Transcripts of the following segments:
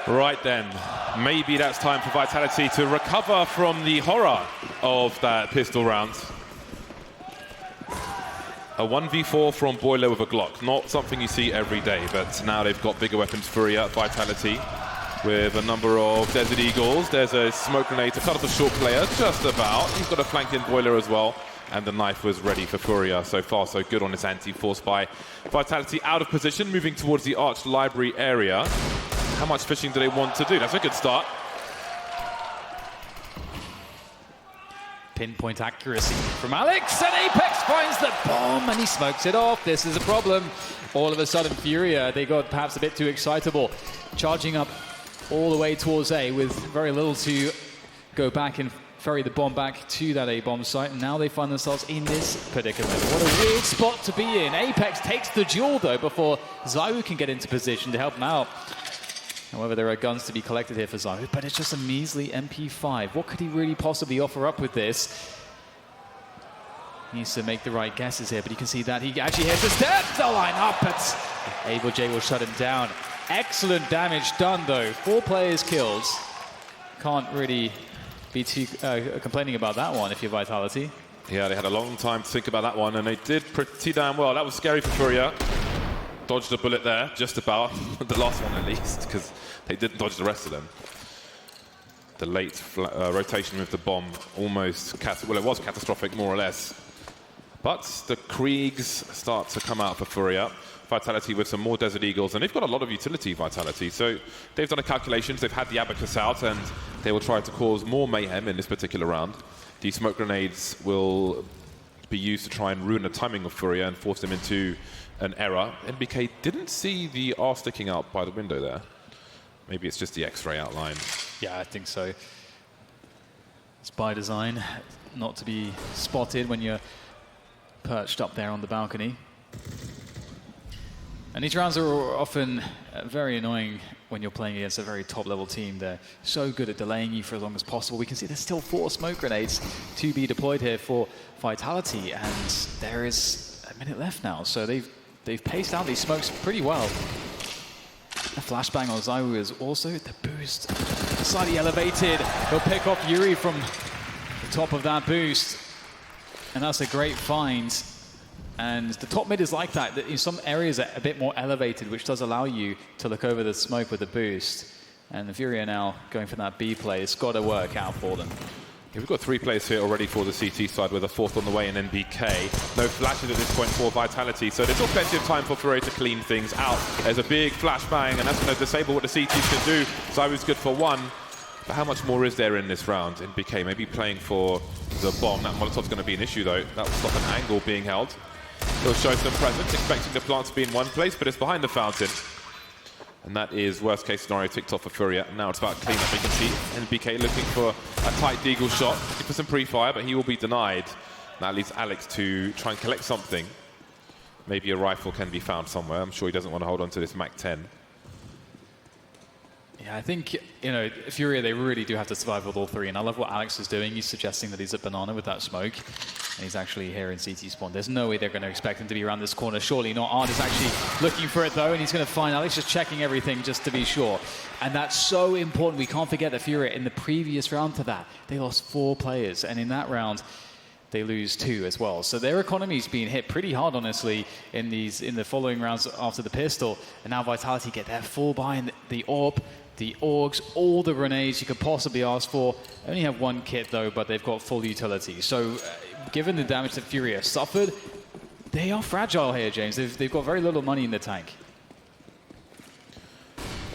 Right then, maybe that's time for Vitality to recover from the horror of that pistol round. A 1v4 from Boiler with a Glock. Not something you see every day, but now they've got bigger weapons. FURIA, Vitality, with a number of Desert Eagles. There's a smoke grenade to cut off the short player, just about. He's got a flanking Boiler as well. And the knife was ready for FURIA. So far, so good on this anti-force by Vitality. Out of position, moving towards the Arch Library area. How much fishing do they want to do? That's a good start. Pinpoint accuracy from Alex, and Apex finds the bomb, and he smokes it off. This is a problem. All of a sudden, FURIA, they got perhaps a bit too excitable, charging up all the way towards A with very little to go back and ferry the bomb back to that A-bomb site, and now they find themselves in this predicament. What a weird spot to be in. Apex takes the duel, though, before ZywOo can get into position to help him out. However, there are guns to be collected here for ZywOo, but it's just a measly MP5. What could he really possibly offer up with this? He needs to make the right guesses here, but you can see that he actually hits the step to line up, but AbleJ will shut him down. Excellent damage done, though. 4 players killed. Can't really be too complaining about that one if you're Vitality. Yeah, they had a long time to think about that one, and they did pretty damn well. That was scary for FURIA. Dodged a bullet there, just about. The last one at least, because they didn't dodge the rest of them. The late rotation with the bomb almost, well, it was catastrophic, more or less. But the Kriegs start to come out for FURIA. Vitality with some more Desert Eagles, and they've got a lot of utility, Vitality. So they've done a calculations, they've had the Abacus out, and they will try to cause more mayhem in this particular round. The smoke grenades will be used to try and ruin the timing of FURIA and force them into an error. NBK didn't see the R sticking out by the window there. Maybe it's just the X-ray outline. Yeah, I think so. It's by design, not to be spotted when you're perched up there on the balcony. And these rounds are often very annoying when you're playing against a very top-level team. They're so good at delaying you for as long as possible. We can see there's still 4 smoke grenades to be deployed here for Vitality, and there is a minute left now, so they've paced out these smokes pretty well. A flashbang on ZywOo is also the boost. Slightly elevated. He'll pick off Yuri from the top of that boost. And that's a great find. And the top mid is like that. In some areas are a bit more elevated, which does allow you to look over the smoke with the boost. And the FURIA now going for that B play. It's got to work out for them. Yeah, we've got 3 players here already for the CT side, with a 4th on the way in NBK. No flashes at this point for Vitality, so there's still plenty of time for FURIA to clean things out. There's a big flashbang, and that's going to disable what the CTs can do. ZywOo's good for 1, but how much more is there in this round? NBK maybe playing for the bomb. That Molotov's going to be an issue, though. That will stop an angle being held. He'll show some presence, expecting the plant to be in one place, but it's behind the fountain. And that is worst case scenario ticked off for FURIA. Now it's about cleanup. You can see NBK looking for a tight deagle shot, looking for some pre-fire, but he will be denied. That leaves Alex to try and collect something. Maybe a rifle can be found somewhere. I'm sure he doesn't want to hold on to this MAC-10. Yeah, I think, you know, FURIA, they really do have to survive with all 3. And I love what Alex is doing. He's suggesting that he's at banana with that smoke. And he's actually here in CT spawn. There's no way they're going to expect him to be around this corner. Surely not. Art is actually looking for it, though. And he's going to find Alex just checking everything just to be sure. And that's so important. We can't forget that FURIA, in the previous round to that, they lost 4 players. And in that round, they lose 2 as well. So their economy's been hit pretty hard, honestly, in the following rounds after the pistol. And now Vitality get their full buy in the AWP, the AUGs, all the grenades you could possibly ask for. Only have 1 kit, though, but they've got full utility. So given the damage that FURIA suffered, they are fragile here, James. They've got very little money in the tank.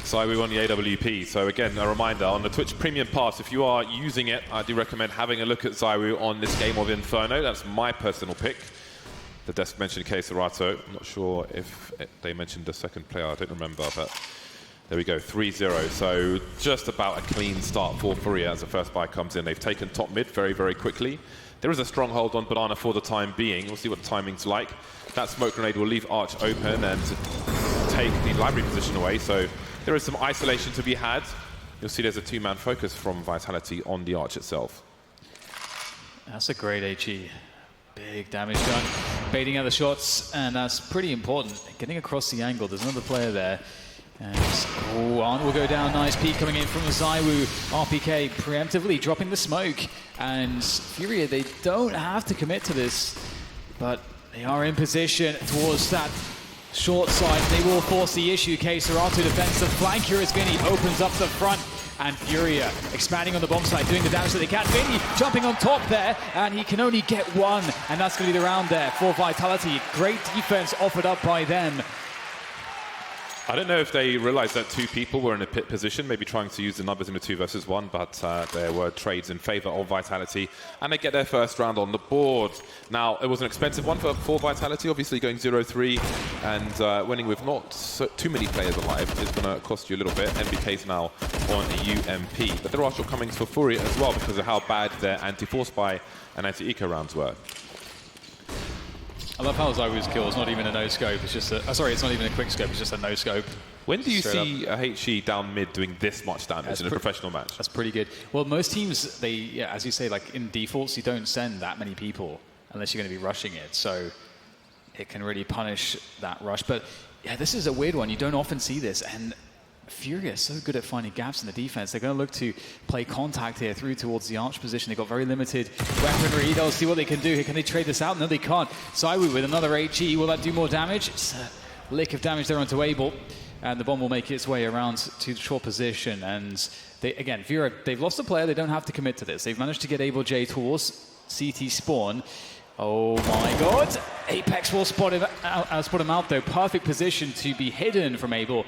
ZywOo on the AWP. So again, a reminder, on the Twitch Premium Pass, if you are using it, I do recommend having a look at ZywOo on this game of Inferno. That's my personal pick. The desk mentioned K Serato. I'm not sure if they mentioned the second player. I don't remember, but there we go, 3-0. So just about a clean start for FURIA as the first buy comes in. They've taken top mid very, very quickly. There is a stronghold on banana for the time being. We'll see what the timing's like. That smoke grenade will leave Arch open and take the library position away. So there is some isolation to be had. You'll see there's a 2-man focus from Vitality on the Arch itself. That's a great HE. Big damage done. Baiting out the shots, and that's pretty important. Getting across the angle. There's another player there. And Arndt will go down. Nice peek coming in from Zaiwu. RPK preemptively dropping the smoke. And FURIA, they don't have to commit to this, but they are in position towards that short side. They will force the issue. K-Serato defends the flank here as Vinny opens up the front. And FURIA expanding on the bomb side, doing the damage that they can. Vinny jumping on top there, and he can only get one. And that's going to be the round there for Vitality. Great defense offered up by them. I don't know if they realized that two people were in a pit position, maybe trying to use the numbers in the 2 versus 1, but there were trades in favor of Vitality, and they get their first round on the board. Now, it was an expensive one for Vitality, obviously going 0-3 and winning with not too many players alive is going to cost you a little bit. NBK's now on a UMP, but there are shortcomings for FURIA as well because of how bad their anti-force buy and anti-eco rounds were. I love how Zaiwu's kill is not even a no-scope, it's just a... sorry, it's not even a quick-scope, it's just a no-scope. When do you see a HE down mid doing this much damage in a professional match? That's pretty good. Well, most teams, they, yeah, as you say, like in defaults, you don't send that many people unless you're going to be rushing it, so it can really punish that rush. But yeah, this is a weird one. You don't often see this, and FURIA is so good at finding gaps in the defense. They're going to look to play contact here through towards the arch position. They've got very limited weaponry. They'll see what they can do here. Can they trade this out? No, they can't. Zaiwu with another HE. Will that do more damage? It's a lick of damage there onto Abel. And the bomb will make its way around to the short position. And they, again, FURIA, they've lost a player. They don't have to commit to this. They've managed to get Abel J towards CT spawn. Oh my god. Apex will spot him out though. Perfect position to be hidden from Abel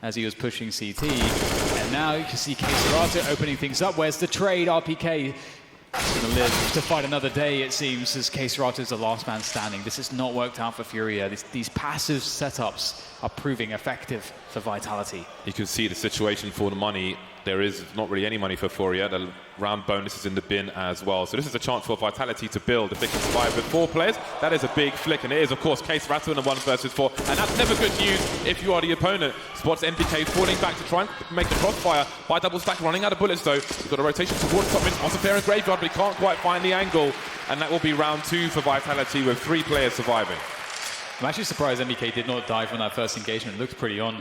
as he was pushing CT. And now you can see K-Serato opening things up. Where's the trade? RPK is going to live to fight another day, it seems, as K-Serato is the last man standing. This has not worked out for FURIA. These passive setups are proving effective for Vitality. You can see the situation for the money. There is not really any money for FURIA. The round bonus is in the bin as well. So this is a chance for Vitality to build. If they can survive with 4 players, that is a big flick. And it is, of course, K-Serato in a 1 versus 4. And that's never good news if you are the opponent. Spots NBK falling back to try and make the crossfire. By double stack, running out of bullets, though. He's got a rotation towards top mid. Also fair and graveyard, but he can't quite find the angle. And that will be round 2 for Vitality with 3 players surviving. I'm actually surprised NBK did not die from that first engagement. It looked pretty on.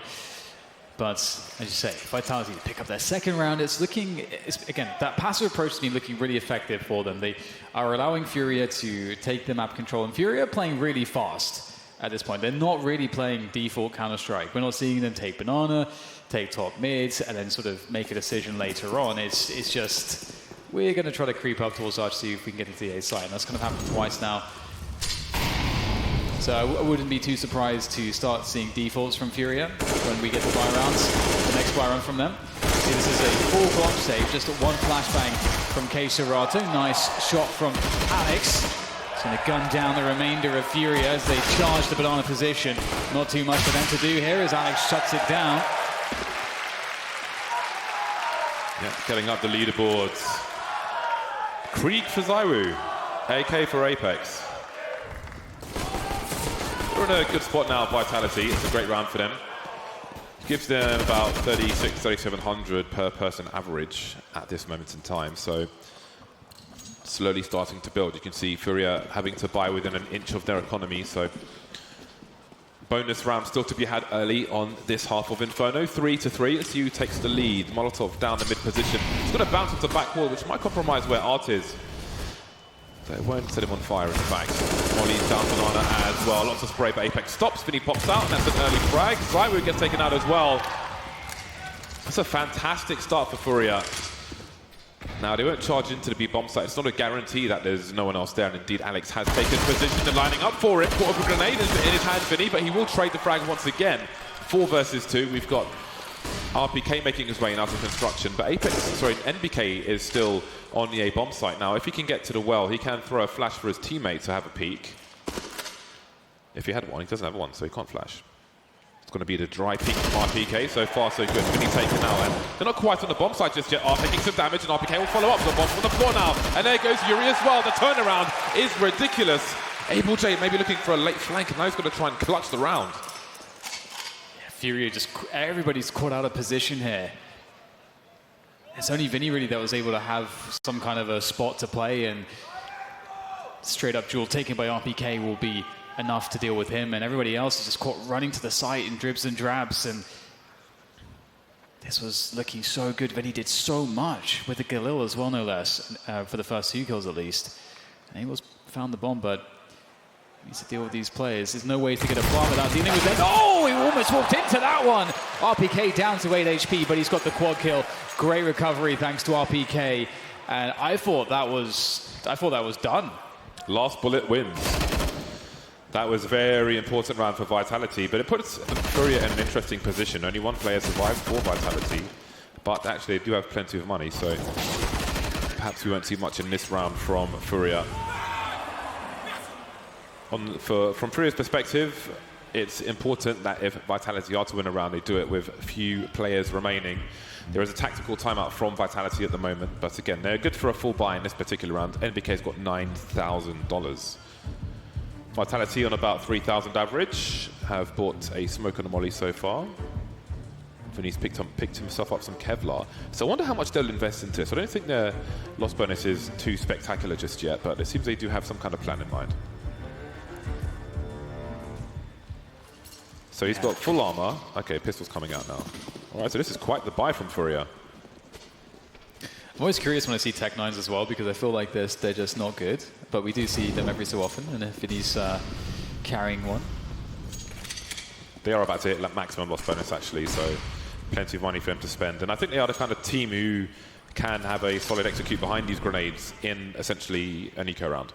But, as you say, Vitality pick up their second round. It's looking, again, that passive approach has been looking really effective for them. They are allowing FURIA to take the map control. And FURIA are playing really fast at this point. They're not really playing default Counter-Strike. We're not seeing them take banana, take top mid, and then sort of make a decision later on. It's just, we're going to try to creep up towards Arch, see if we can get into the A side. And that's kind of happened twice now. So I wouldn't be too surprised to start seeing defaults from FURIA when we get the buy rounds, the next buy round from them. See, this is a full block save, just 1 flashbang from K-Serato. Nice shot from Alex. He's going to gun down the remainder of FURIA as they charge the banana position. Not too much for them to do here as Alex shuts it down. Yeah, getting up the leaderboards. Krieg for Zaiwu, AK for Apex. We're in a good spot now, Vitality. It's a great round for them. Gives them about 3,700 per person average at this moment in time. So slowly starting to build. You can see FURIA having to buy within an inch of their economy. So bonus round still to be had early on this half of Inferno. 3-3. SU takes the lead. Molotov down the mid position. It's going to bounce into the back wall, which might compromise where Art is. But it won't set him on fire, in fact. Molly's down banana as well. Lots of spray, but Apex stops. Vinny pops out, and that's an early frag. Zaiwu gets taken out as well. That's a fantastic start for FURIA. Now, they won't charge into the B bomb site. It's not a guarantee that there's no one else there, and indeed Alex has taken position and lining up for it. Caught up a grenade in his hand, Vinny, but he will trade the frag once again. 4 versus 2. We've got RPK making his way in out of construction, but NBK is still on the A bomb site now. If he can get to the well, he can throw a flash for his teammate to have a peek. If he had one, he doesn't have one, so he can't flash. It's going to be the dry peek from RPK. So far, so good. Vinny taken out, and they're not quite on the bomb site just yet. Are taking some damage, and RPK will follow up the bomb from the floor now. And there goes Yuri as well. The turnaround is ridiculous. Abel J maybe looking for a late flank, and now he's going to try and clutch the round. FURIA just, everybody's caught out of position here. It's only Vinny really that was able to have some kind of a spot to play, and straight up duel taken by RPK will be enough to deal with him, and everybody else is just caught running to the site in dribs and drabs, and this was looking so good. Then he did so much with the Galil as well, no less, for the first 2 kills at least. And he found the bomb, but he needs to deal with these players. There's no way to get a farm without dealing with them. Oh, he almost walked into that one. RPK down to 8 HP, but he's got the quad kill. Great recovery thanks to RPK. And I thought that was done. Last bullet wins. That was a very important round for Vitality, but it puts FURIA in an interesting position. Only 1 player survived for Vitality, but actually they do have plenty of money, so perhaps we won't see much in this round from FURIA. From FURIA's perspective, it's important that if Vitality are to win a round, they do it with few players remaining. There is a tactical timeout from Vitality at the moment, but again, they're good for a full buy in this particular round. NBK's got $9,000. Vitality on about 3,000 average, have bought a smoke and a molly so far. Vinny's picked himself up some Kevlar. So I wonder how much they'll invest into this. I don't think their loss bonus is too spectacular just yet, but it seems they do have some kind of plan in mind. So he's got full armor. Okay, pistol's coming out now. All right, so this is quite the buy from FURIA. I'm always curious when I see Tech-9s as well, because I feel like they're just not good. But we do see them every so often, and if Vinny's carrying one. They are about to hit maximum loss bonus, actually, so plenty of money for them to spend. And I think they are the kind of team who can have a solid execute behind these grenades in essentially an eco round.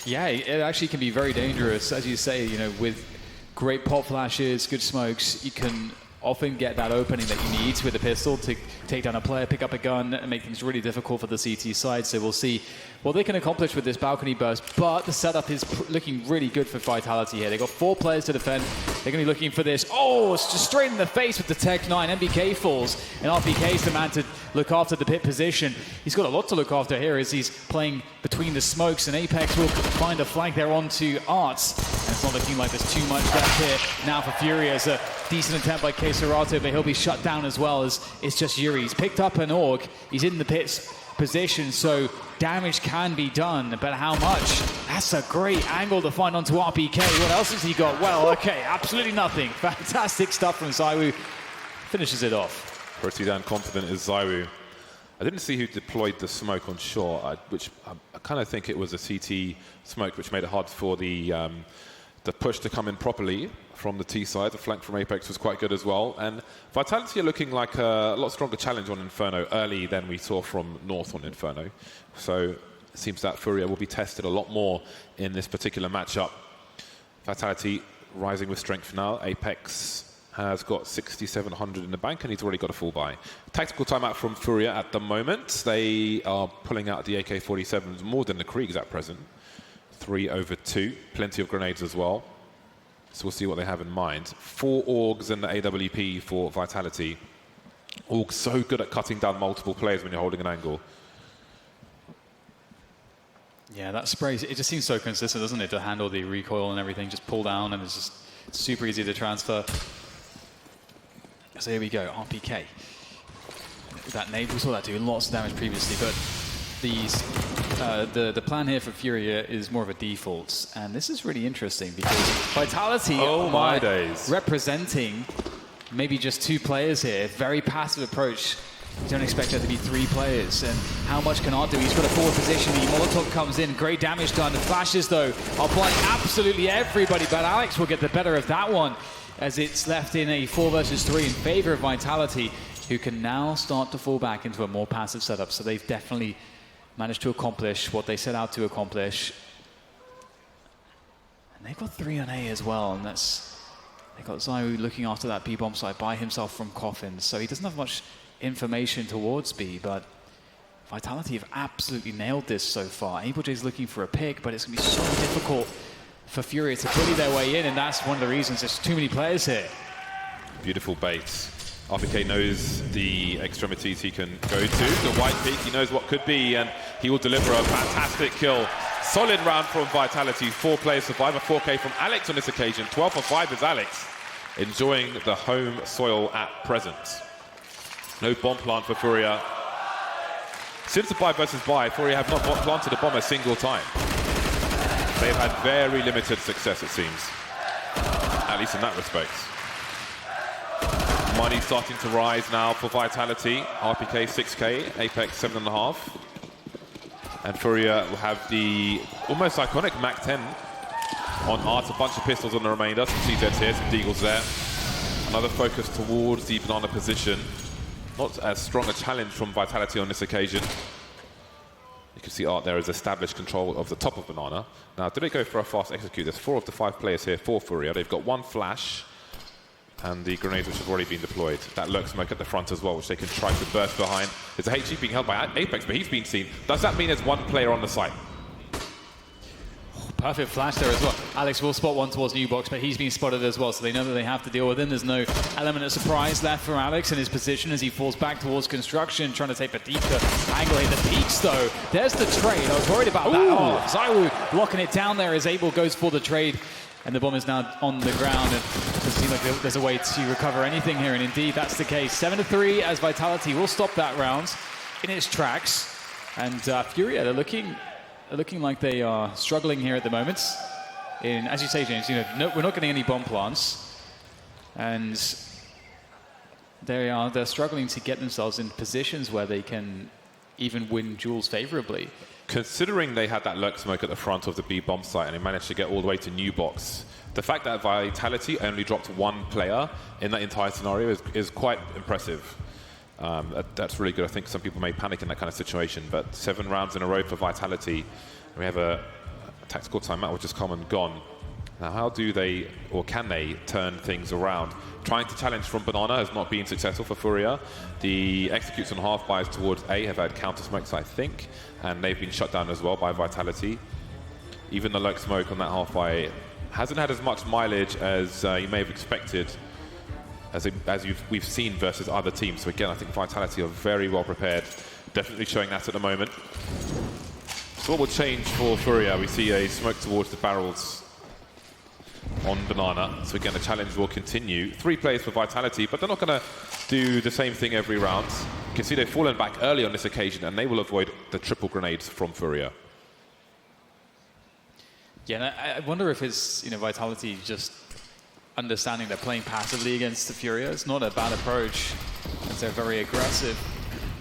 Yeah, it actually can be very dangerous. As you say, you know, with great pop flashes, good smokes, you can often get that opening that you need with a pistol to take down a player, pick up a gun, and make things really difficult for the CT side. So we'll see what they can accomplish with this balcony burst. But the setup is looking really good for Vitality here. They've got 4 players to defend. They're going to be looking for this. Oh, it's just straight in the face with the Tech-9. MBK falls, and RPK is the man to look after the pit position. He's got a lot to look after here as he's playing between the smokes, and Apex will find a flank there onto Arts. And it's not looking like there's too much left here now for FURIA. It's a decent attempt by Keserato, but he'll be shut down as well as it's just Yuri. He's picked up an AUG. He's in the pit's position, so damage can be done, but how much? That's a great angle to find onto RPK. What else has he got? Well, okay, absolutely nothing. Fantastic stuff from Zywoo. Finishes it off. Pretty damn confident is Zywoo. I didn't see who deployed the smoke on shore, which I kind of think it was a CT smoke, which made it hard for the push to come in properly from the T side. The flank from Apex was quite good as well. And Vitality are looking like a lot stronger challenge on Inferno early than we saw from North on Inferno. So it seems that FURIA will be tested a lot more in this particular matchup. Vitality rising with strength now. Apex has got 6,700 in the bank, and he's already got a full buy. Tactical timeout from FURIA at the moment. They are pulling out the AK-47s more than the Kriegs at present. 3/2. Plenty of grenades as well. So we'll see what they have in mind. 4 AUGs in the AWP for Vitality. AUG so good at cutting down multiple players when you're holding an angle. Yeah, that spray, it just seems so consistent, doesn't it, to handle the recoil and everything, just pull down, and it's just super easy to transfer. So here we go, RPK. That nade, we saw that doing lots of damage previously, but the plan here for FURIA is more of a default, and this is really interesting because Vitality representing maybe just 2 players here. Very passive approach. You don't expect there to be 3 players, and how much can Art do? He's got a forward position. The Molotov comes in, great damage done. The flashes though are blind absolutely everybody, but Alex will get the better of that one as it's left in a 4 versus 3 in favor of Vitality, who can now start to fall back into a more passive setup. So they've definitely managed to accomplish what they set out to accomplish. And they've got 3 on A as well, and they've got Zywoo looking after that B bomb site by himself from coffins, so he doesn't have much information towards B, but Vitality have absolutely nailed this so far. AbleJ's looking for a pick, but it's going to be so difficult for FURIA to bully their way in, and that's one of the reasons there's too many players here. Beautiful bait. RPK knows the extremities he can go to. The white peak, he knows what could be, and he will deliver a fantastic kill. Solid round from Vitality. 4 players survive. A 4K from Alex on this occasion. 12 for 5 is Alex, enjoying the home soil at present. No bomb plant for FURIA. Since the buy versus buy, FURIA have not planted a bomb a single time. They've had very limited success, it seems, at least in that respect. Money starting to rise now for Vitality. RPK 6K, Apex 7.5. And FURIA will have the almost iconic Mac 10 on Art, a bunch of pistols on the remainder. Some CZs here, some Deagles there. Another focus towards the banana position. Not as strong a challenge from Vitality on this occasion. You can see Art there has established control of the top of banana. Now, do they go for a fast execute? There's 4 of the 5 players here for FURIA. They've got 1 flash and the grenades which have already been deployed. That lurk smoke at the front as well, which they can try to burst behind. There's a HE being held by Apex, but he's been seen. Does that mean there's 1 player on the site? Perfect flash there as well. Alex will spot one towards New Box, but he's been spotted as well, so they know that they have to deal with him. There's no element of surprise left for Alex in his position as he falls back towards construction, trying to take a deeper angle in the peaks, though. There's the trade. I was worried about that. Oh, Zywoo locking it down there as Abel goes for the trade, and the bomb is now on the ground. And it doesn't seem like there's a way to recover anything here, and indeed that's the case. 7-3 as Vitality will stop that round in its tracks. And FURIA, they're looking like they are struggling here at the moment. As you say, James, no, we're not getting any bomb plants, and they're struggling to get themselves in positions where they can even win duels favorably. Considering they had that lurk smoke at the front of the B bomb site and they managed to get all the way to New Box, the fact that Vitality only dropped 1 player in that entire scenario is quite impressive. That's really good. I think some people may panic in that kind of situation, but 7 rounds in a row for Vitality. We have a tactical timeout which has come and gone. Now, how do they, or can they, turn things around? Trying to challenge from banana has not been successful for FURIA. The executes on half buys towards A have had counter smokes, I think, and they've been shut down as well by Vitality. Even the lurk smoke on that half buy hasn't had as much mileage as you may have expected, as we've seen versus other teams. So again, I think Vitality are very well prepared, definitely showing that at the moment. So what will change for FURIA? We see a smoke towards the barrels on banana. So again, the challenge will continue. 3 players for Vitality, but they're not going to do the same thing every round. You can see they've fallen back early on this occasion, and they will avoid the triple grenades from FURIA. Yeah, and I wonder if it's Vitality just understanding they're playing passively against the FURIA. It's not a bad approach, as they're very aggressive.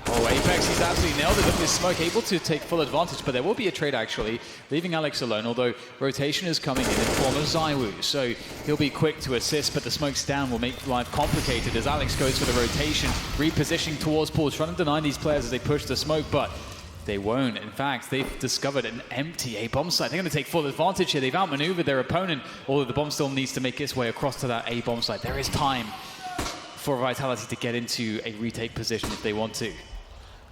Oh, Apex, he's absolutely nailed it with his smoke, able to take full advantage, but there will be a trade actually, leaving Alex alone, although rotation is coming in form of Zywoo, so he'll be quick to assist, but the smoke's down will make life complicated as Alex goes for the rotation, repositioning towards Paul, trying to deny these players as they push the smoke, but they won't. In fact, they've discovered an empty A bomb site. They're going to take full advantage here. They've outmaneuvered their opponent, although the bomb still needs to make its way across to that A bomb site. There is time for Vitality to get into a retake position if they want to.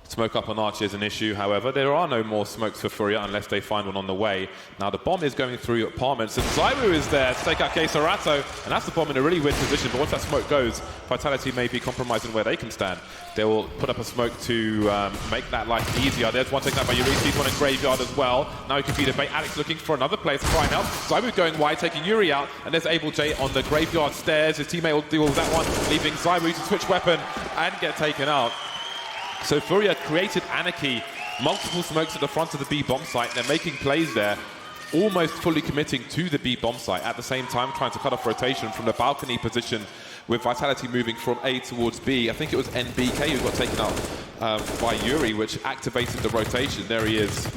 Smoke up on Archie is an issue, however. There are no more smokes for FURIA unless they find one on the way. Now the bomb is going through apartments, and Zywoo is there to take out Kesarato, and that's the bomb in a really weird position, but once that smoke goes, Vitality may be compromising where they can stand. They will put up a smoke to make that life easier. There's one taken out by Yuri, one in Graveyard as well. Now he can be the bait. Alex looking for another player to try now. Zywoo going wide, taking Yuri out, and there's Abel J on the Graveyard stairs. His teammate will deal with that one, leaving Zywoo to switch weapon and get taken out. So FURIA created anarchy, multiple smokes at the front of the B bomb site. They're making plays there, almost fully committing to the B bomb site. At the same time, trying to cut off rotation from the balcony position with Vitality moving from A towards B. I think it was NBK who got taken out by Yuri, which activated the rotation. There he is,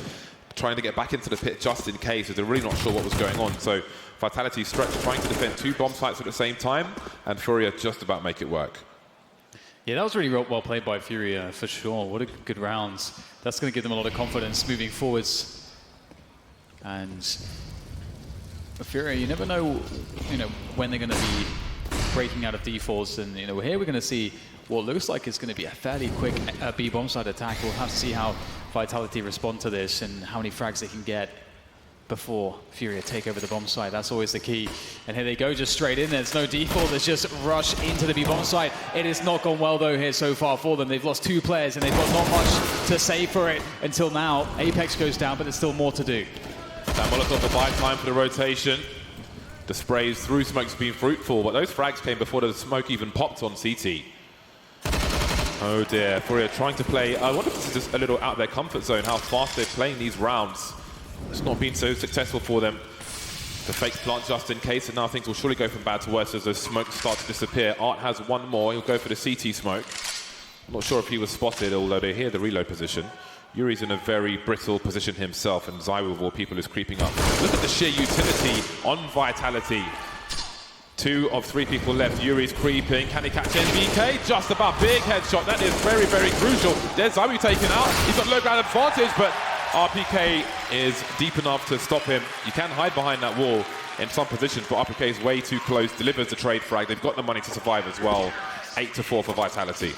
trying to get back into the pit just in case, as they're really not sure what was going on. So Vitality stretched, trying to defend 2 bomb sites at the same time, and FURIA just about make it work. Yeah, that was really well played by FURIA, for sure. What a good round. That's going to give them a lot of confidence moving forwards. And FURIA, you never know, when they're going to be breaking out of defaults. And, here we're going to see what looks like it's going to be a fairly quick B bomb side attack. We'll have to see how Vitality respond to this and how many frags they can get before FURIA take over the bomb site. That's always the key. And here they go, just straight in. There's no default. There's just rush into the B bomb site. It has not gone well, though, here so far for them. They've lost 2 players, and they've got not much to say for it until now. Apex goes down, but there's still more to do. That Molotov for buy time for the rotation. The sprays through smoke's been fruitful, but those frags came before the smoke even popped on CT. Oh dear, FURIA trying to play. I wonder if this is just a little out of their comfort zone, how fast they're playing these rounds. It's not been so successful for them. The fake plant just in case, and now things will surely go from bad to worse as those smokes start to disappear. Art has one more. He'll go for the CT smoke. I'm not sure if he was spotted, although they hear the reload position. Yuri's in a very brittle position himself, and Zywoo, of all people, is creeping up. Look at the sheer utility on Vitality. 2 of 3 people left. Yuri's creeping. Can he catch NBK? Just about. Big headshot. That is very, very crucial. There's Zywoo taken out. He's got low ground advantage, but RPK is deep enough to stop him. You can hide behind that wall in some positions, but RPK is way too close. Delivers the trade frag. They've got the money to survive as well. 8-4 for Vitality.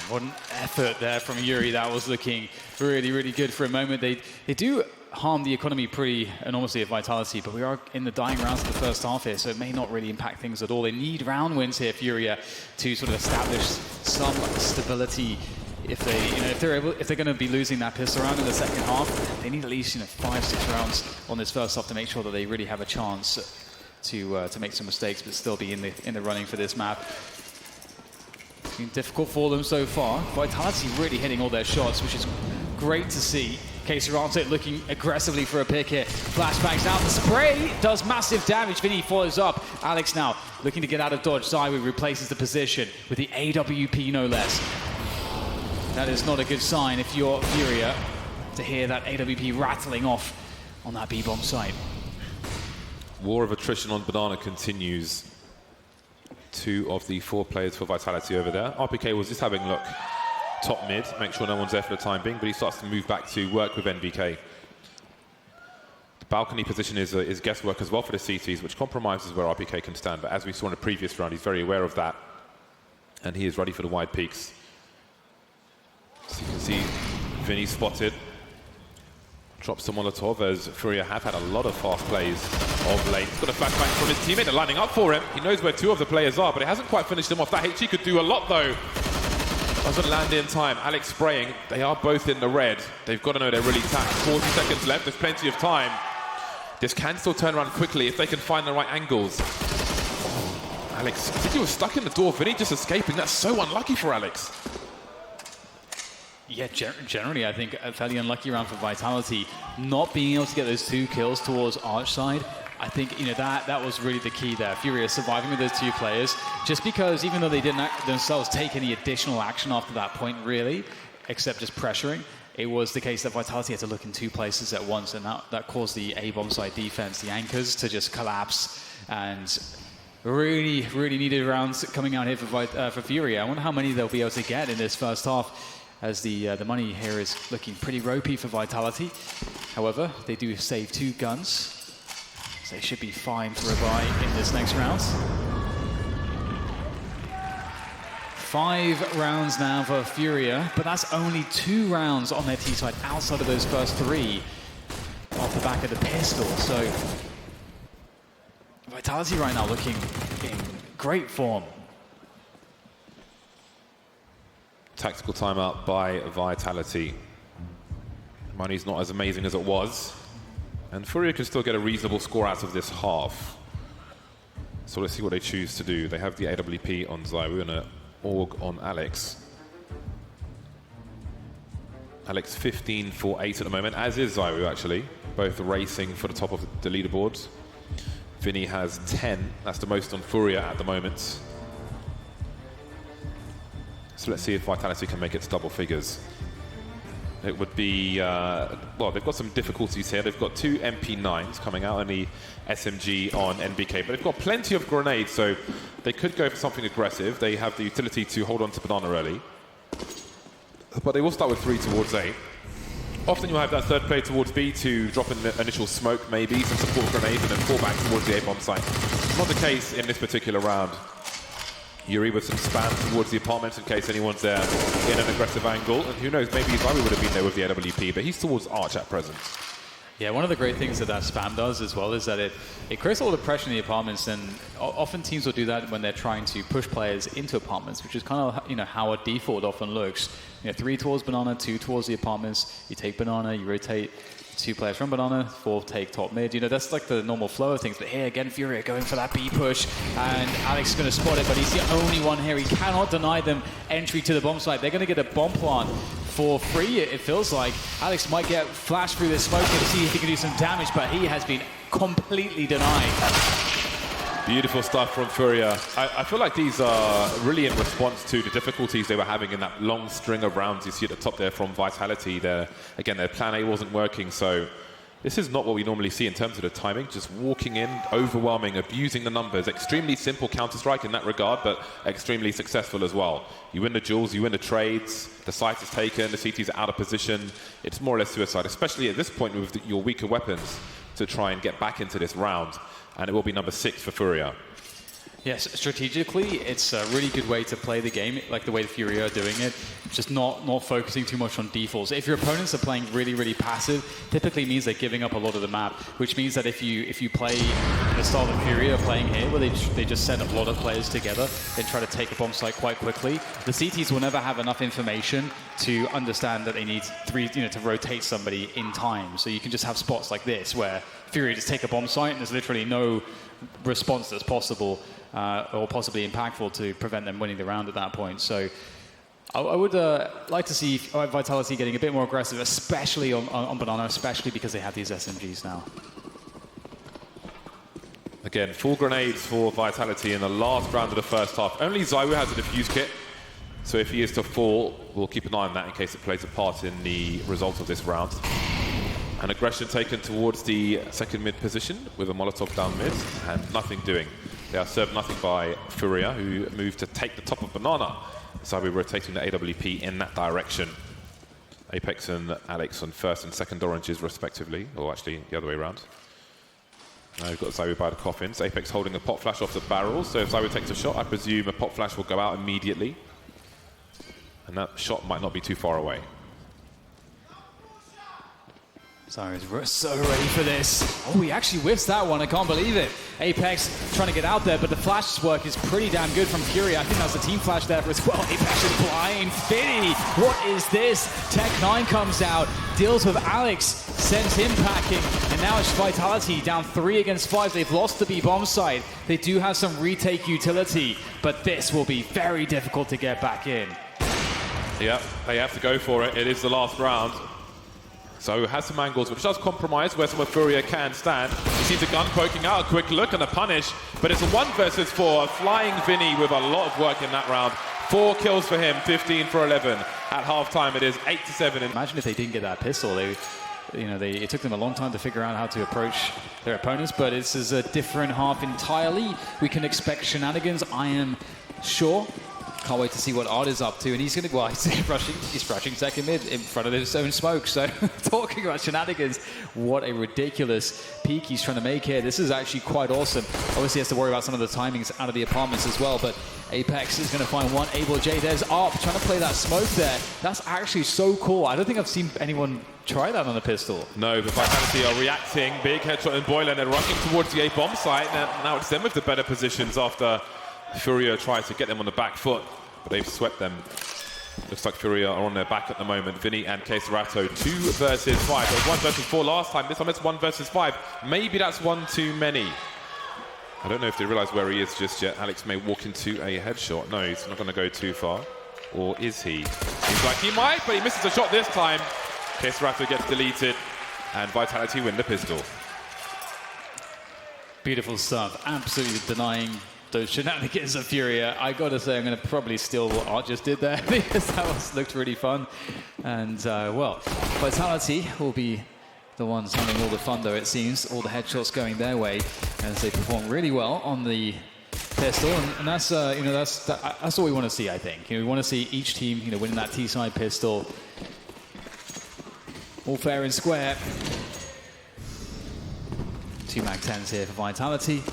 What an effort there from Yuri. That was looking really, really good for a moment. They do harm the economy pretty enormously at Vitality, but we are in the dying rounds of the first half here, so it may not really impact things at all. They need round wins here, FURIA, to sort of establish some stability. If they're going to be losing that pistol round in the second half, they need at least 5-6 rounds on this first half to make sure that they really have a chance to make some mistakes, but still be in the running for this map. It's been difficult for them so far. Vitality really hitting all their shots, which is great to see. K-Serrante looking aggressively for a pick here. Flashbangs out. The spray does massive damage. Vinny follows up. Alex now looking to get out of dodge. Zywoo replaces the position with the AWP, no less. That is not a good sign if you're FURIA to hear that AWP rattling off on that B-bomb site. War of attrition on Banana continues. 2 of the 4 players for Vitality over there. RPK was just having a look top mid, make sure no one's there for the time being, but he starts to move back to work with NBK. The balcony position is guesswork as well for the CTs, which compromises where RPK can stand, but as we saw in the previous round, he's very aware of that, and he is ready for the wide peaks. So you can see Vinny spotted. Drops the Molotov as FURIA have had a lot of fast plays of late. He's got a flashbang from his teammate. They're lining up for him. He knows where 2 of the players are, but it hasn't quite finished him off. That HE could do a lot, though. Doesn't land in time. Alex spraying. They are both in the red. They've got to know they're really tapped. 40 seconds left. There's plenty of time. This can still turn around quickly if they can find the right angles. Alex, I think he was stuck in the door. Vinny just escaping. That's so unlucky for Alex. Yeah, generally, I think a fairly unlucky round for Vitality. Not being able to get those 2 kills towards Arch side, I think that was really the key there. FURIA surviving with those 2 players, just because even though they didn't themselves take any additional action after that point, really, except just pressuring, it was the case that Vitality had to look in 2 places at once, and that caused the A-bomb side defense, the anchors, to just collapse. And really, really needed rounds coming out here for FURIA. I wonder how many they'll be able to get in this first half, as the money here is looking pretty ropey for Vitality. However, they do save 2 guns, so they should be fine for a buy in this next round. 5 rounds now for FURIA, but that's only 2 rounds on their T side outside of those first 3 off the back of the pistol. So Vitality right now looking in great form. Tactical timeout by Vitality. Money's not as amazing as it was, and FURIA can still get a reasonable score out of this half. So let's see what they choose to do. They have the AWP on Zywoo and an AUG on Alex. Alex 15 for 8 at the moment, as is Zywoo actually. Both racing for the top of the leaderboard. Vinny has 10. That's the most on FURIA at the moment. So let's see if Vitality can make it to double figures. It would be, well, they've got some difficulties here. They've got 2 MP9s coming out and the SMG on NBK, but they've got plenty of grenades, so they could go for something aggressive. They have the utility to hold on to Banana early, but they will start with 3 towards A. Often you'll have that third player towards B to drop in the initial smoke, maybe, some support grenades, and then fall back towards the A-bomb site. Not the case in this particular round. Yuri with some spam towards the apartment in case anyone's there in an aggressive angle. And who knows, maybe Zywoo would have been there with the AWP, but he's towards Arch at present. Yeah, one of the great things that spam does as well is that it creates a lot of pressure in the apartments, and often teams will do that when they're trying to push players into apartments, which is kind of how a default often looks. 3 towards Banana, 2 towards the apartments. You take Banana, you rotate 2 players from Banana, 4 take top mid. That's like the normal flow of things. But here again, FURIA going for that B push, and Alex is going to spot it, but he's the only one here. He cannot deny them entry to the bomb site. They're going to get a bomb plant for free, it feels like. Alex might get flashed through this smoke and see if he can do some damage, but he has been completely denied. Beautiful stuff from FURIA. I feel like these are really in response to the difficulties they were having in that long string of rounds you see at the top there from Vitality. Again, their plan A wasn't working, so this is not what we normally see in terms of the timing. Just walking in, overwhelming, abusing the numbers. Extremely simple counter-strike in that regard, but extremely successful as well. You win the duels, you win the trades, the site is taken, the CTs are out of position. It's more or less suicide, especially at this point with your weaker weapons to try and get back into this round. And it will be number 6 for FURIA. Yes, strategically, it's a really good way to play the game, like the way the FURIA are doing it. Just not focusing too much on defaults. If your opponents are playing really, really passive, typically means they're giving up a lot of the map, which means that if you play the style of FURIA are playing here, where they just send a lot of players together, they try to take a bomb site quite quickly. The CTs will never have enough information to understand that they need to rotate somebody in time. So you can just have spots like this where FURIA just take a bomb site and there's literally no response that's possible or possibly impactful to prevent them winning the round at that point. So I would like to see Vitality getting a bit more aggressive, especially on Banana, especially because they have these SMGs now. Again, full grenades for Vitality in the last round of the first half. Only Zywoo has a defuse kit, so if he is to fall, we'll keep an eye on that in case it plays a part in the result of this round. An aggression taken towards the second mid position with a Molotov down mid and nothing doing. They are served nothing by FURIA, who moved to take the top of Banana. So we're rotating the AWP in that direction. Apex and Alex on first and second oranges respectively, or actually the other way around. Now we've got Zywoo by the coffins. Apex holding a pop flash off the barrel, so if Zywoo takes a shot, I presume a pop flash will go out immediately. And that shot might not be too far away. Zywo's so ready for this. Oh, he actually whiffs that one. I can't believe it. Apex trying to get out there, but the flash work is pretty damn good from FURIA. I think that's a team flash there as well. Apex is blind. Finny, what is this? Tech9 comes out, deals with Alex, sends him packing, and now it's Vitality down 3 against 5. They've lost the B bomb side. They do have some retake utility, but this will be very difficult to get back in. Yeah, they have to go for it. It is the last round. So has some angles, which does compromise where some of FURIA can stand. You see the gun poking out, a quick look and a punish, but it's a 1 versus 4. A flying Vinny with a lot of work in that round. 4 kills for him, 15 for 11. At halftime, it is 8-7. Imagine if they didn't get that pistol. It took them a long time to figure out how to approach their opponents, but this is a different half entirely. We can expect shenanigans, I am sure. Can't wait to see what Art is up to, and he's going to, well, he's rushing second mid in front of his own smoke. So talking about shenanigans, what a ridiculous peak he's trying to make here. This is actually quite awesome. Obviously he has to worry about some of the timings out of the apartments as well, but Apex is going to find one. Able J, there's Arp trying to play that smoke there. That's actually so cool. I don't think I've seen anyone try that on a pistol. No, but Vitality are reacting. Big headshot in Boiler, and they're rushing towards the A bomb site. Now it's them with the better positions after FURIA tries to get them on the back foot, but they've swept them. Looks like FURIA are on their back at the moment. Vinny and Keserato, 2 versus 5. There was 1 versus 4 last time. This time it's 1 versus 5. Maybe that's one too many. I don't know if they realize where he is just yet. Alex may walk into a headshot. No, he's not going to go too far. Or is he? Seems like he might, but he misses a shot this time. Keserato gets deleted, and Vitality win the pistol. Beautiful stuff. Absolutely denying those shenanigans of FURIA. I gotta say, I'm gonna probably steal what Art just did there because that looked really fun. And well, Vitality will be the ones having all the fun, though, it seems. All the headshots going their way as they perform really well on the pistol, and that's that's what we want to see. I think we want to see each team winning that T-side pistol, all fair and square. 2 Mag-10s here for Vitality.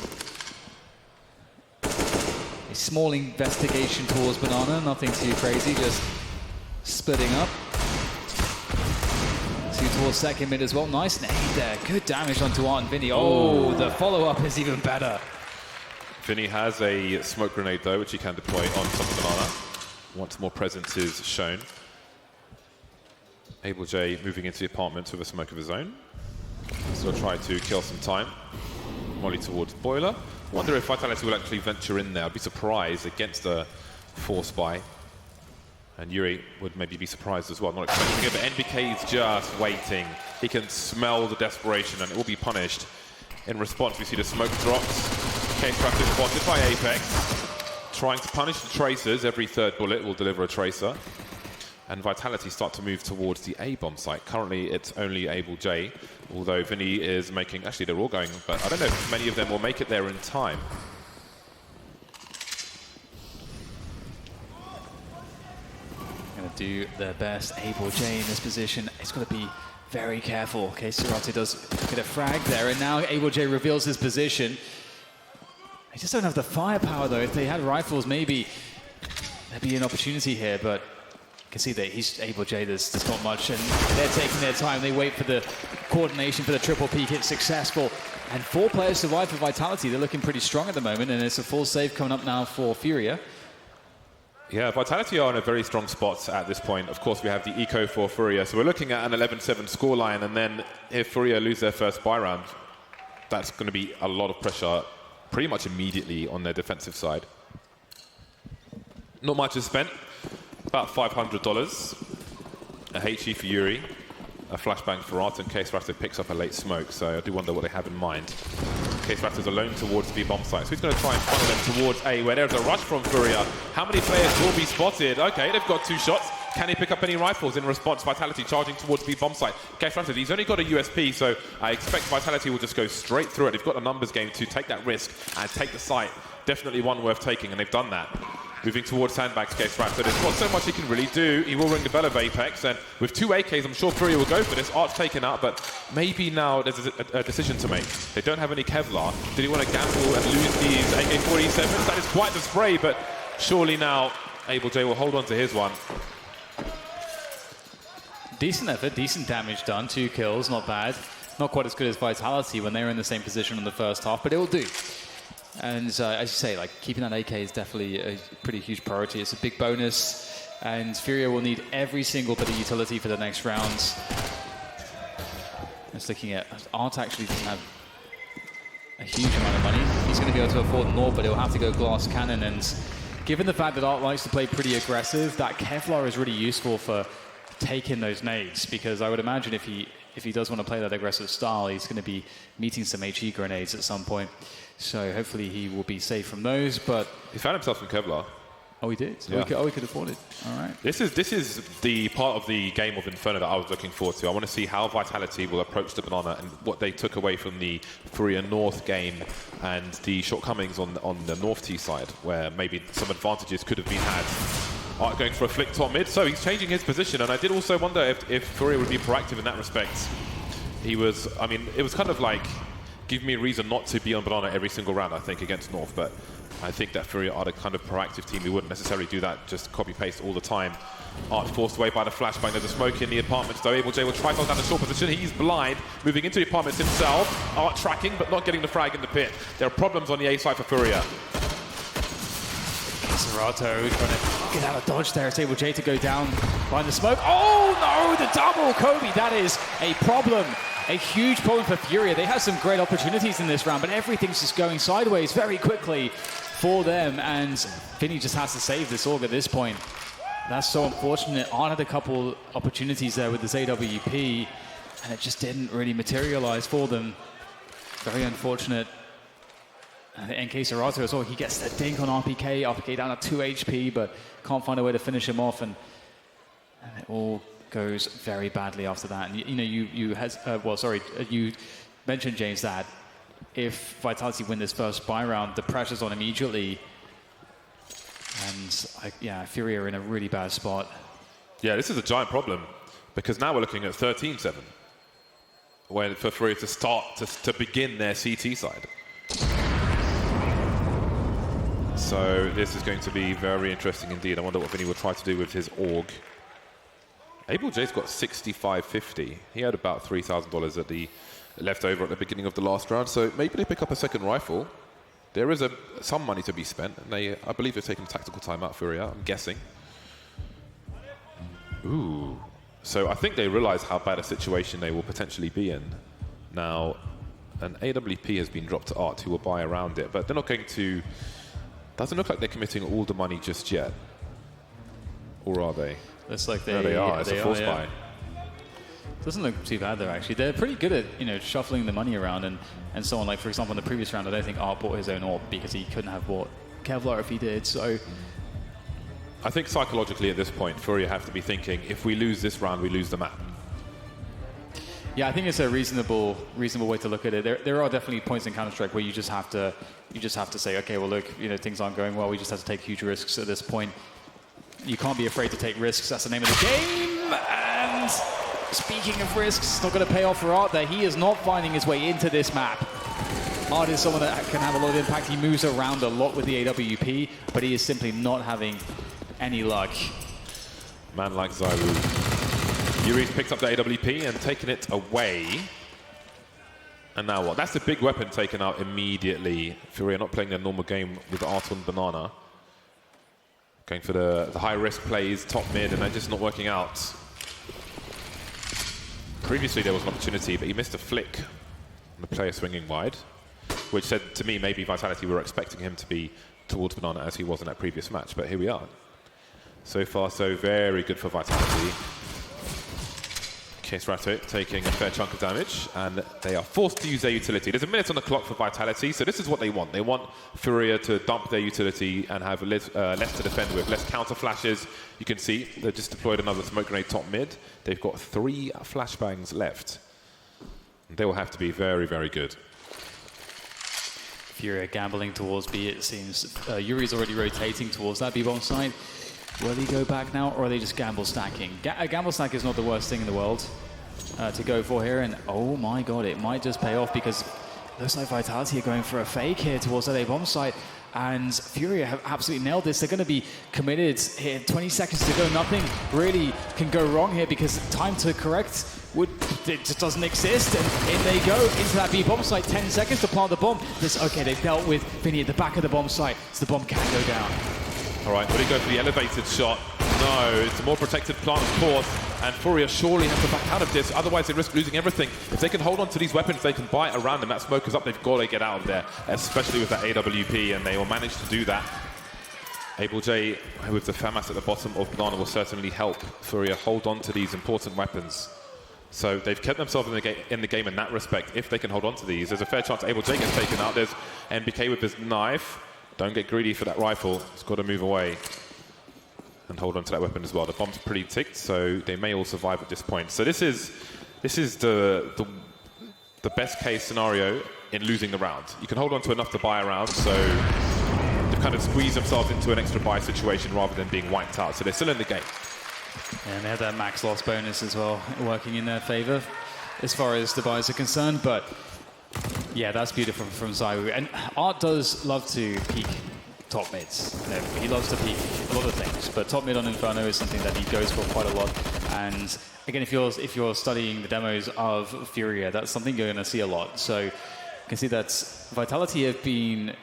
A small investigation towards Banana, nothing too crazy, just splitting up. 2 towards second mid as well. Nice nade there. Good damage onto Art and Vinny. Oh, the follow-up is even better. Vinny has a smoke grenade, though, which he can deploy on top of Banana once more presence is shown. Able J moving into the apartment with a smoke of his own. So he'll try to kill some time. Molly towards Boiler. Wonder if Vitality will actually venture in there. I'd be surprised against a 4-spy. And Yuri would maybe be surprised as well, not expecting it, but NBK is just waiting. He can smell the desperation and it will be punished. In response, we see the smoke drops. Case Raptor spotted by Apex. Trying to punish the tracers. Every third bullet will deliver a tracer. And Vitality start to move towards the A-bomb site. Currently, it's only Able J, although Vinny is making... Actually, they're all going, but I don't know if many of them will make it there in time. Going to do their best. Able J in this position. It's got to be very careful. Okay, Serrato does get a frag there, and now Able J reveals his position. They just don't have the firepower, though. If they had rifles, maybe there'd be an opportunity here, but you can see that he's Able J, there's not much, and they're taking their time. They wait for the coordination for the triple peek. It's successful, and 4 players survive for Vitality. They're looking pretty strong at the moment, and it's a full save coming up now for FURIA. Yeah, Vitality are in a very strong spot at this point. Of course, we have the eco for FURIA, so we're looking at an 11-7 scoreline, and then if FURIA lose their first buy round, that's going to be a lot of pressure pretty much immediately on their defensive side. Not much is spent, about $500. A HE for Yuri, a flashbang for Art, and Case Raptor picks up a late smoke, so I do wonder what they have in mind. Case Raptor's alone towards the bomb site, so he's going to try and funnel them towards A, where there's a rush from FURIA. How many players will be spotted? Okay, they've got 2 shots. Can he pick up any rifles in response? Vitality charging towards the bomb site. Case Raptor, he's only got a USP, so I expect Vitality will just go straight through it. They've got a numbers game to take that risk and take the site. Definitely one worth taking, and they've done that. Moving towards sandbags, Case Raptor. There's not so much he can really do. He will ring the bell of Apex, and with 2 AKs, I'm sure FURIA will go for this. Art's taken out, but maybe now there's a decision to make. They don't have any Kevlar. Did he want to gamble and lose these AK-47s? That is quite the spray, but surely now Able J will hold on to his one. Decent effort, decent damage done. 2 kills, not bad. Not quite as good as Vitality when they were in the same position in the first half, but it will do. And as you say, like, keeping that AK is definitely a pretty huge priority. It's a big bonus, and FURIA will need every single bit of utility for the next rounds. Just looking at Art, actually doesn't have a huge amount of money. He's going to be able to afford more, but he'll have to go glass cannon. And given the fact that Art likes to play pretty aggressive, that Kevlar is really useful for taking those nades, because I would imagine if he does want to play that aggressive style, he's going to be meeting some HE grenades at some point. So hopefully he will be safe from those, but... He found himself in Kevlar. Oh, he did? Yeah. We could afford it. All right. This is the part of the game of Inferno that I was looking forward to. I want to see how Vitality will approach the banana and what they took away from the FURIA North game and the shortcomings on the North T side, where maybe some advantages could have been had. Art going for a flick top mid, so he's changing his position, and I did also wonder if FURIA would be proactive in that respect. He was, I mean, it was kind of like, give me a reason not to be on banana every single round, I think, against North, but I think that FURIA are the kind of proactive team who wouldn't necessarily do that, just copy-paste all the time. Art forced away by the flashbang. There's a smoke in the apartments, though. Able J will try to hold down the short position. He's blind, moving into the apartments himself. Art tracking, but not getting the frag in the pit. There are problems on the A side for FURIA. Serrato trying to get out of dodge there. It's Able J to go down behind the smoke. Oh no, the double Kobe. That is a problem. A huge problem for FURIA. They have some great opportunities in this round, but everything's just going sideways very quickly for them, and Vinny just has to save this AUG at this point. That's so unfortunate. Art had a couple opportunities there with this AWP, and it just didn't really materialize for them. Very unfortunate. NK Serrato as well, he gets the dink on RPK. RPK down at 2 HP, but can't find a way to finish him off, and it all goes very badly after that. And you mentioned, James, that if Vitality win this first buy round, the pressure's on immediately, and yeah, FURIA are in a really bad spot. Yeah, this is a giant problem, because now we're looking at 13-7 when for FURIA to start to begin their CT side. So this is going to be very interesting indeed. I wonder what Vinny will try to do with his AUG. Able J's got 65.50. He had about $3,000 at the left over at the beginning of the last round, so maybe they pick up a second rifle. There is some money to be spent, and I believe they're taking tactical time out, FURIA, I'm guessing. Ooh. So I think they realize how bad a situation they will potentially be in. Now, an AWP has been dropped to Art, who will buy around it, but they're not going to... Doesn't look like they're committing all the money just yet. Or are they? Looks like there they are. It's a force buy. Doesn't look too bad though, actually. They're pretty good at, you know, shuffling the money around and so on. Like, for example, in the previous round, I don't think Art bought his own orb because he couldn't have bought Kevlar if he did. So I think psychologically at this point, FURIA have to be thinking, if we lose this round, we lose the map. yeah, I think it's a reasonable way to look at it. There are definitely points in Counter-Strike where you just have to say, okay, well, look, you know, things aren't going well. We just have to take huge risks at this point. You can't be afraid to take risks. That's the name of the game. And speaking of risks, it's not going to pay off for Art there. He is not finding his way into this map. Art is someone that can have a lot of impact. He moves around a lot with the AWP, but he is simply not having any luck. Man like Zyru. Yuri's picked up the AWP and taken it away. And now what? That's a big weapon taken out immediately. FURIA not playing their normal game with Art on Banana. Going for the high-risk plays, top mid, and they're just not working out. Previously, there was an opportunity, but he missed a flick on the player swinging wide, which said to me maybe Vitality were expecting him to be towards Banana as he was in that previous match, but here we are. So far, so very good for Vitality. Case Rato taking a fair chunk of damage, and they are forced to use their utility. There's a minute on the clock for Vitality, so this is what they want. They want FURIA to dump their utility and have less to defend with, less counter flashes. You can see they've just deployed another smoke grenade top mid. They've got 3 flashbangs left. They will have to be very, very good. FURIA gambling towards B, it seems. Yuri's already rotating towards that B-bomb side. Will he go back now, or are they just gamble stacking? A gamble stack is not the worst thing in the world to go for here, and oh my god, it might just pay off because it looks like Vitality are going for a fake here towards that A-bomb site, and FURIA have absolutely nailed this. They're going to be committed here. 20 seconds to go. Nothing really can go wrong here because time to correct it just doesn't exist, and in they go into that B-bomb site. 10 seconds to plant the bomb. Okay, they've dealt with Vinny at the back of the bomb site, so the bomb can go down. All right, will he go for the elevated shot? No, it's a more protected plant, of course, and FURIA surely have to back out of this, otherwise they risk losing everything. If they can hold on to these weapons, they can bite around them. That smoke is up, they've got to get out of there, especially with that AWP, and they will manage to do that. Able J, with the FAMAS at the bottom of Banana, will certainly help FURIA hold on to these important weapons. So they've kept themselves in the game in that respect. If they can hold on to these, there's a fair chance Able J gets taken out. There's NBK with his knife. Don't get greedy for that rifle. It's got to move away and hold on to that weapon as well. The bomb's pretty ticked, so they may all survive at this point. So this is the best case scenario in losing the round. You can hold on to enough to buy a round, so they kind of squeeze themselves into an extra buy situation rather than being wiped out. So they're still in the game. And they have that max loss bonus as well, working in their favor as far as the buys are concerned, but yeah, that's beautiful from Zyru. And Art does love to peek top mids. You know, he loves to peek a lot of things, but top mid on Inferno is something that he goes for quite a lot. And again, if you're studying the demos of FURIA, that's something you're going to see a lot. So you can see that Vitality have been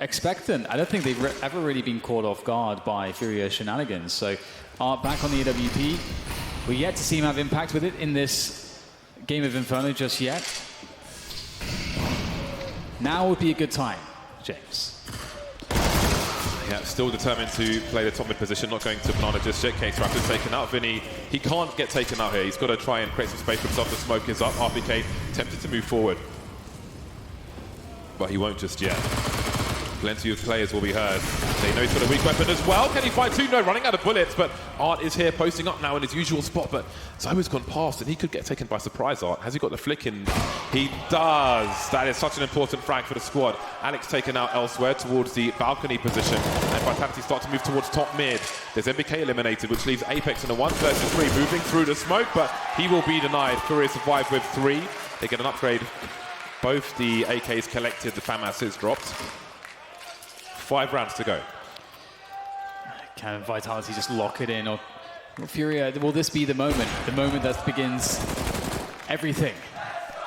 expectant. I don't think they've ever really been caught off guard by FURIA shenanigans. So Art back on the AWP. We're yet to see him have impact with it in this game of Inferno just yet. Now would be a good time, James. Yeah, still determined to play the top mid position, not going to Banana just yet. Case Raptor's taken out. Vinny, he can't get taken out here. He's got to try and create some space for himself. The smoke is up. RPK tempted to move forward, but he won't just yet. Plenty of players will be heard. They know he's got a weak weapon as well. Can he fight two? No, running out of bullets, but Art is here posting up now in his usual spot, but Zyru's gone past and he could get taken by surprise. Art, has he got the flick in? He does. That is such an important frag for the squad. Alex taken out elsewhere towards the balcony position, and Vitality start to move towards top mid. There's MBK eliminated, which leaves Apex in a 1 versus 3, moving through the smoke, but he will be denied. FURIA survive with 3. They get an upgrade. Both the AKs collected, the FAMAS is dropped. 5 rounds to go. Can Vitality just lock it in? Or FURIA, will this be the moment that begins everything,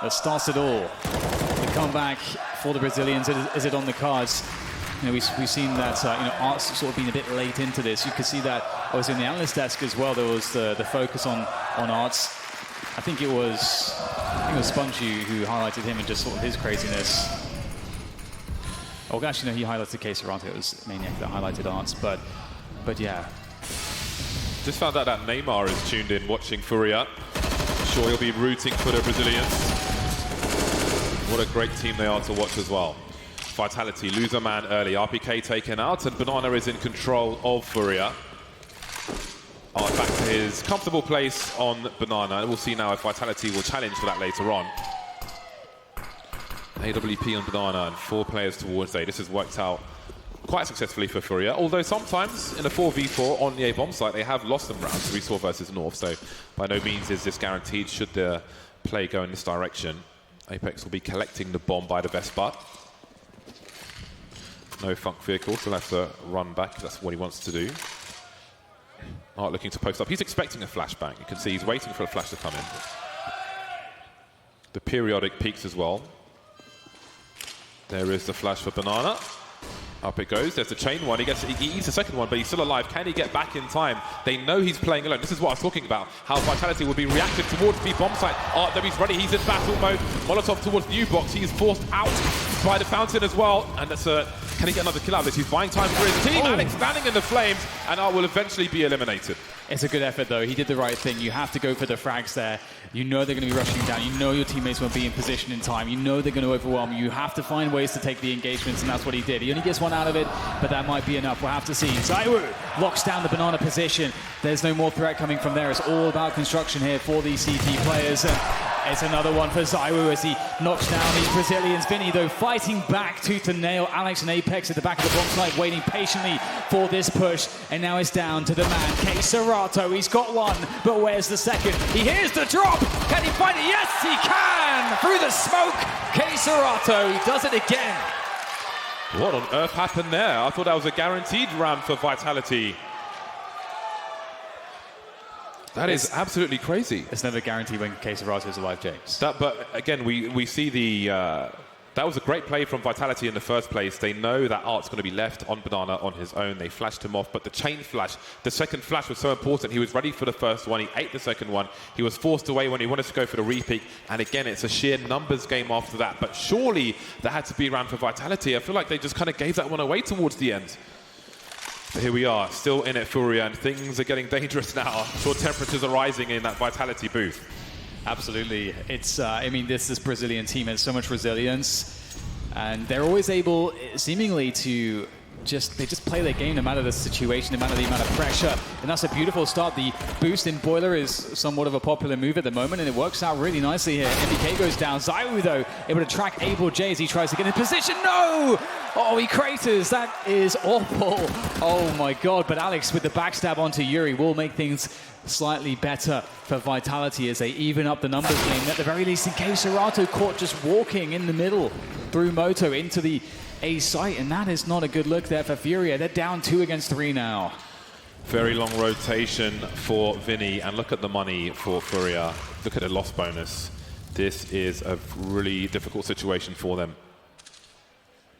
that starts it all? The comeback for the Brazilians, is it on the cards? You know, we've seen that Art's sort of been a bit late into this. You could see that obviously in the analyst desk as well. There was the focus on Art's. I think it was Spongy who highlighted him and just sort of his craziness. Oh, actually, no, he highlighted Case Rato. It was Maniac that highlighted Arts, but yeah. Just found out that Neymar is tuned in watching FURIA. sure he'll be rooting for the Brazilians. What a great team they are to watch as well. Vitality lose a man early. RPK taken out, and Banana is in control of FURIA. Back to his comfortable place on Banana. We'll see now if Vitality will challenge for that later on. AWP on Banana and 4 players towards A. This has worked out quite successfully for FURIA, although sometimes in a 4v4 on the A bomb site they have lost some rounds. We saw versus North, so by no means is this guaranteed should the play go in this direction. Apex will be collecting the bomb by the Vespa. No Funk vehicle, so he'll have to run back. That's what he wants to do. Art looking to post up. He's expecting a flashbang. You can see he's waiting for a flash to come in. The periodic peaks as well. There is the flash for Banana. Up it goes. There's the chain one. He eats the second one, but he's still alive. Can he get back in time? They know he's playing alone. This is what I was talking about. How Vitality will be reactive towards the bomb site. He's ready. He's in battle mode. Molotov towards new box. He's forced out by the fountain as well. And that's can he get another kill out of this? He's buying time for his team. Alex standing in the flames, and Art will eventually be eliminated. It's a good effort, though. He did the right thing. You have to go for the frags there. You know they're going to be rushing you down. You know your teammates won't be in position in time. You know they're going to overwhelm you. You have to find ways to take the engagements, and that's what he did. He only gets one out of it, but that might be enough. We'll have to see. ZywOo locks down the Banana position. There's no more threat coming from there. It's all about construction here for these CT players. And it's another one for ZywOo as he knocks down these Brazilians. Vinny, though, fighting back tooth and nail. Alex and Apex at the back of the bomb site, waiting patiently for this push. And now it's down to the man, K Serato. He's got one, but where's the second? He hears the drop. Can he find it? Yes, he can! Through the smoke, K Serato does it again. What on earth happened there? I thought that was a guaranteed round for Vitality. That is absolutely crazy. It's never guaranteed when K Serato is alive, James. But again, we see the... that was a great play from Vitality in the first place. They know that Art's going to be left on Banana on his own. They flashed him off, but the chain flash, the second flash was so important. He was ready for the first one. He ate the second one. He was forced away when he wanted to go for the repeat. And again, it's a sheer numbers game after that. But surely that had to be around for Vitality. I feel like they just kind of gave that one away towards the end. But here we are, still in it, FURIA, and things are getting dangerous now. So temperatures are rising in that Vitality booth. Absolutely. It's, I mean, this Brazilian team has so much resilience, and they're always able, seemingly, to they just play their game no matter the situation, no matter the amount of pressure. And that's a beautiful start. The boost in Boiler is somewhat of a popular move at the moment, and it works out really nicely here. MBK goes down. ZywOo, though, able to track Able J as he tries to get in position. No! Oh, he craters. That is awful. Oh, my God. But Alex, with the backstab onto Yuri, will make things slightly better for Vitality as they even up the numbers game. At the very least, in case Serato caught just walking in the middle through Moto into the A site, and that is not a good look there for FURIA. They're down 2 against 3 now. Very long rotation for Vinny, and look at the money for FURIA. Look at the loss bonus. This is a really difficult situation for them.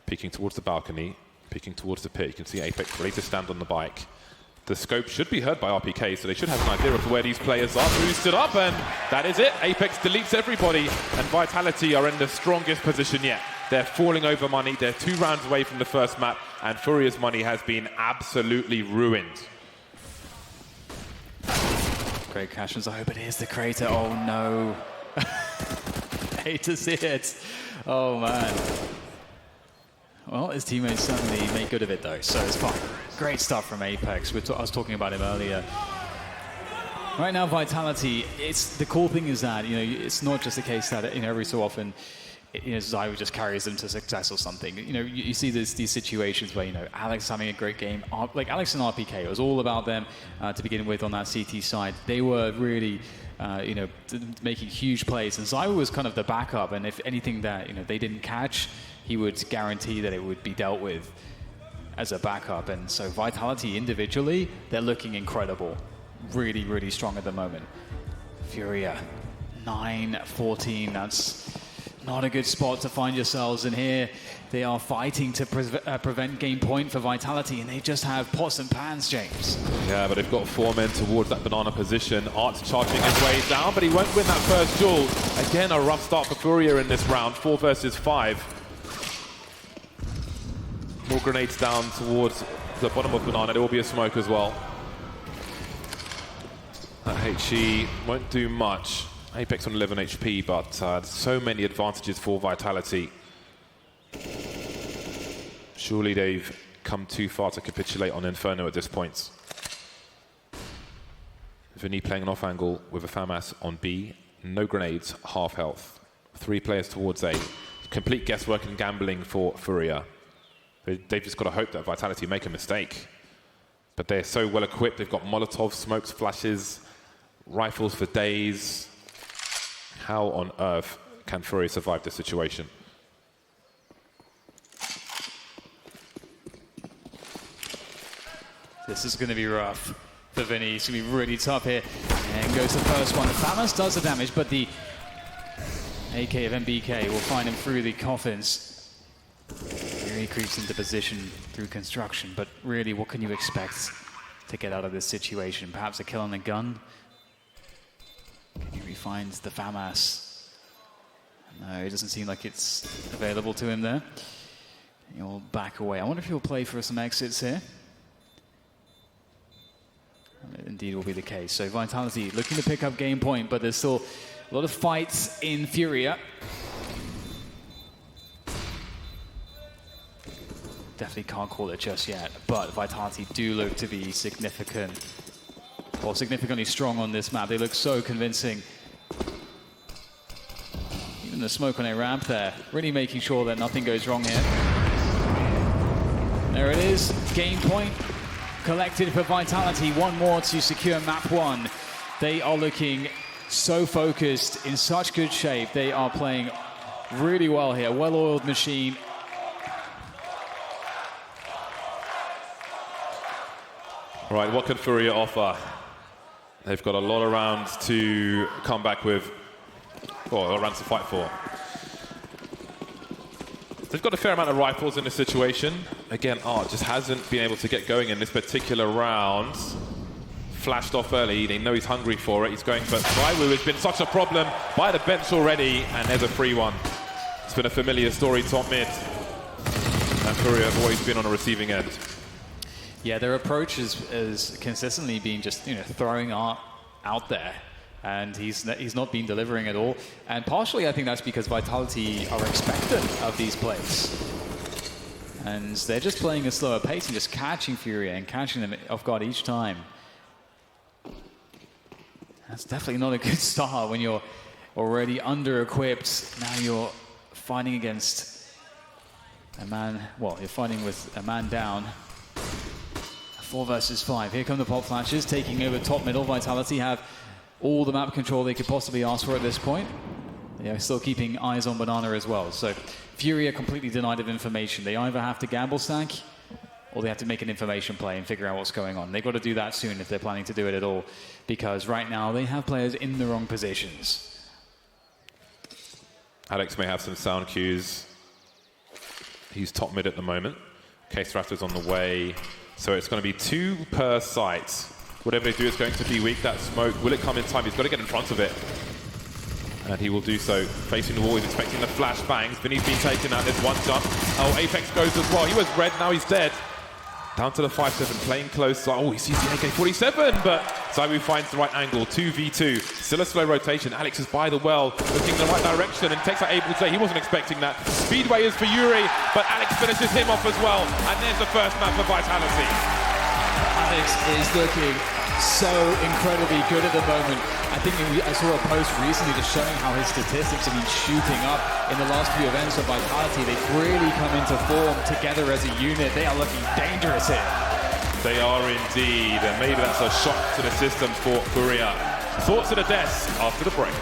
Peeking towards the balcony, peeking towards the pit. You can see Apex ready to stand on the bike. The scope should be heard by RPK, so they should have an idea of where these players are. Boosted up, and that is it. Apex deletes everybody, and Vitality are in the strongest position yet. They're falling over money. They're 2 rounds away from the first map, and FURIA's money has been absolutely ruined. Great cash from ZywOo, but here's the crater. Oh, no. Hate to see it. Oh, man. Well, his teammates certainly made good of it, though, so it's fine. Great stuff from Apex. I was talking about him earlier. Right now, Vitality, the cool thing is that, it's not just the case that, every so often, ZywOo just carries them to success or something. You see these situations where, Alex having a great game. Like Alex and RPK, it was all about them to begin with on that CT side. They were really, making huge plays, and ZywOo was kind of the backup, and if anything that, they didn't catch, he would guarantee that it would be dealt with as a backup. And so Vitality individually, they're looking incredible. Really, really strong at the moment. FURIA, 9-14. That's not a good spot to find yourselves in here. They are fighting to prevent game point for Vitality, and they just have pots and pans, James. Yeah, but they've got 4 men towards that Banana position. Art's charging his way down, but he won't win that first duel. Again, a rough start for FURIA in this round, 4 versus 5. More grenades down towards the bottom of Banana. There will be a smoke as well. That HE won't do much. Apex on 11 HP, but so many advantages for Vitality. Surely they've come too far to capitulate on Inferno at this point. Vinny playing an off angle with a FAMAS on B. No grenades, half health. 3 players towards A. Complete guesswork and gambling for FURIA. They've just got to hope that Vitality make a mistake. But they're so well equipped. They've got Molotov, smokes, flashes, rifles for days. How on earth can FURIA survive this situation? This is going to be rough for Vinny. It's going to be really tough here. And goes the first one. The FAMAS does the damage, but the AK of MBK will find him through the coffins. Here he creeps into position through construction, but really, what can you expect to get out of this situation? Perhaps a kill on the gun? He finds the FAMAS. No, it doesn't seem like it's available to him there. He'll back away. I wonder if he'll play for some exits here. It indeed will be the case. So Vitality looking to pick up game point, but there's still a lot of fights in FURIA. Definitely can't call it just yet, but Vitality do look to be significant, or significantly strong on this map. They look so convincing. Even the smoke on a ramp there, really making sure that nothing goes wrong here. There it is, game point collected for Vitality. One more to secure map 1. They are looking so focused, in such good shape. They are playing really well here. Well-oiled machine. Right, what can FURIA offer? They've got a lot of rounds to come back with, or a lot of rounds to fight for. They've got a fair amount of rifles in this situation. Again, Art just hasn't been able to get going in this particular round. Flashed off early, they know he's hungry for it. He's going for Raiwu, has been such a problem by the bench already, and there's a free one. It's been a familiar story, top mid. And FURIA have always been on a receiving end. Yeah, their approach is consistently been just, throwing Art out there. And he's not been delivering at all. And partially, I think that's because Vitality are expectant of these plays. And they're just playing a slower pace and just catching FURIA and catching them off guard each time. That's definitely not a good start when you're already under-equipped. Now you're fighting against a man, well, you're fighting with a man down. 4 versus 5. Here come the pop flashes, taking over top middle. Vitality have all the map control they could possibly ask for at this point. They are still keeping eyes on Banana as well. So FURIA completely denied of information. They either have to gamble stack, or they have to make an information play and figure out what's going on. They've got to do that soon if they're planning to do it at all, because right now they have players in the wrong positions. Alex may have some sound cues. He's top mid at the moment. Case Raptor's on the way. So it's going to be 2 per site. Whatever they do is going to be weak. That smoke, will it come in time? He's got to get in front of it. And he will do so. Facing the wall, he's expecting the flashbangs. Vinny's been taken out. There's one jump. Oh, Apex goes as well. He was red, now he's dead. Down to the 5-7, playing close. Oh, he sees the AK-47, but Zaiwu finds the right angle. 2v2. Still a slow rotation. Alex is by the well, looking in the right direction, and takes out Able J. He wasn't expecting that. Speedway is for Yuri, but Alex finishes him off as well. And there's the first map for Vitality. Alex is looking so incredibly good at the moment. I think I saw a post recently just showing how his statistics have been shooting up in the last few events of Vitality. They've really come into form together as a unit. They are looking dangerous here. They are indeed, and maybe that's a shock to the system for FURIA. Thoughts to the desk after the break.